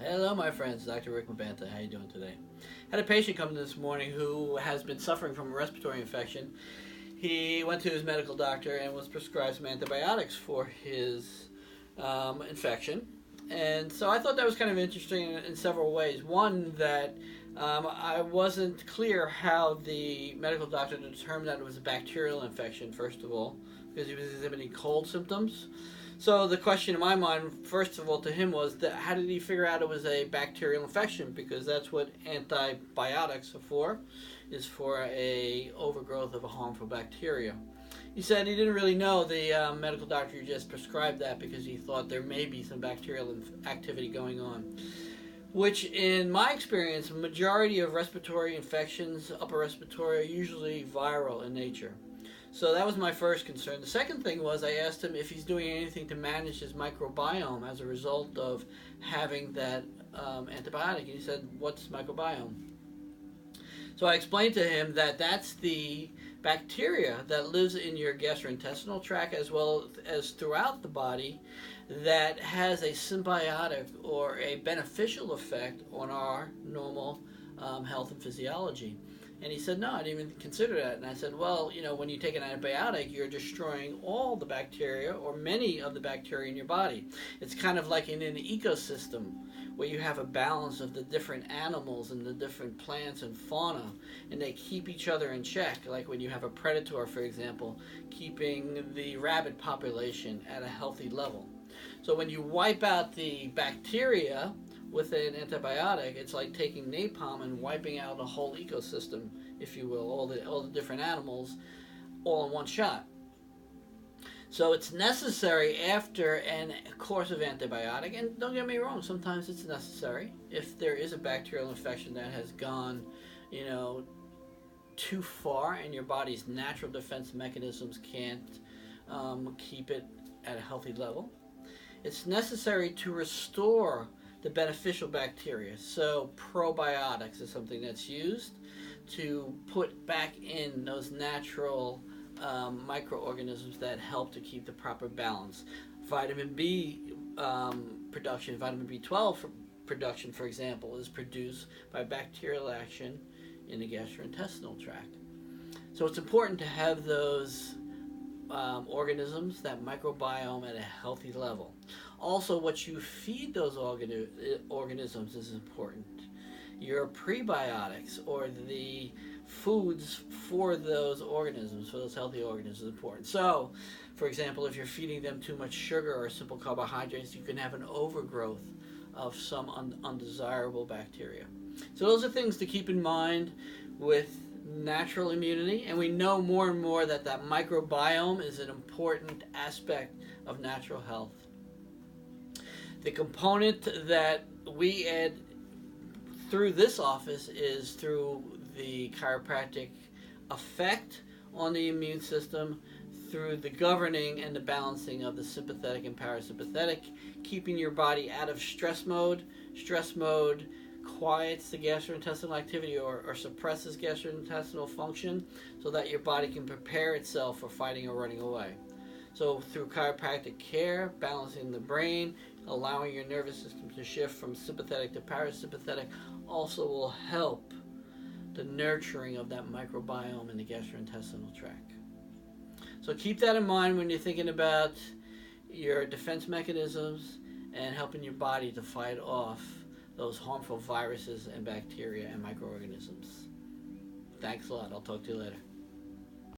Hello, my friends. Dr. Rick Mabanta. How you doing today? Had a patient come in this morning who has been suffering from a respiratory infection. He went to his medical doctor and was prescribed some antibiotics for his infection. And so I thought that was kind of interesting in several ways. One, that I wasn't clear how the medical doctor determined that it was a bacterial infection, first of all, because he was exhibiting cold symptoms. So the question in my mind, first of all, to him was that how did he figure out it was a bacterial infection? Because that's what antibiotics are for, is for a overgrowth of a harmful bacteria. He said he didn't really know. The medical doctor just prescribed that because he thought there may be some bacterial activity going on. Which, in my experience, the majority of respiratory infections, upper respiratory, are usually viral in nature. So that was my first concern. The second thing was I asked him if he's doing anything to manage his microbiome as a result of having that antibiotic. And he said, "What's microbiome?" So I explained to him that that's the bacteria that lives in your gastrointestinal tract as well as throughout the body that has a symbiotic or a beneficial effect on our normal health and physiology. And he said, "No, I didn't even consider that." And I said, "Well, when you take an antibiotic, you're destroying all the bacteria or many of the bacteria in your body. It's kind of like in an ecosystem where you have a balance of the different animals and the different plants and fauna, and they keep each other in check. Like when you have a predator, for example, keeping the rabbit population at a healthy level. So when you wipe out the bacteria with an antibiotic, it's like taking napalm and wiping out a whole ecosystem, if you will, all the different animals, all in one shot. So it's necessary after a course of antibiotic, and don't get me wrong, sometimes it's necessary if there is a bacterial infection that has gone, too far and your body's natural defense mechanisms can't keep it at a healthy level. It's necessary to restore the beneficial bacteria. So probiotics is something that's used to put back in those natural microorganisms that help to keep the proper balance. Vitamin B production, vitamin B12 production, for example, is produced by bacterial action in the gastrointestinal tract. So it's important to have those organisms, that microbiome, at a healthy level. Also, what you feed those organisms is important. Your prebiotics, or the foods for those organisms, for those healthy organisms, is important. So, for example, if you're feeding them too much sugar or simple carbohydrates, you can have an overgrowth of some undesirable bacteria. So those are things to keep in mind with natural immunity, and we know more and more that microbiome is an important aspect of natural health. The component that we add through this office is through the chiropractic effect on the immune system, through the governing and the balancing of the sympathetic and parasympathetic, keeping your body out of stress mode. Stress mode quiets the gastrointestinal activity or suppresses gastrointestinal function so that your body can prepare itself for fighting or running away. So through chiropractic care, balancing the brain, allowing your nervous system to shift from sympathetic to parasympathetic also will help the nurturing of that microbiome in the gastrointestinal tract. So keep that in mind when you're thinking about your defense mechanisms and helping your body to fight off those harmful viruses and bacteria and microorganisms. Thanks a lot. I'll talk to you later.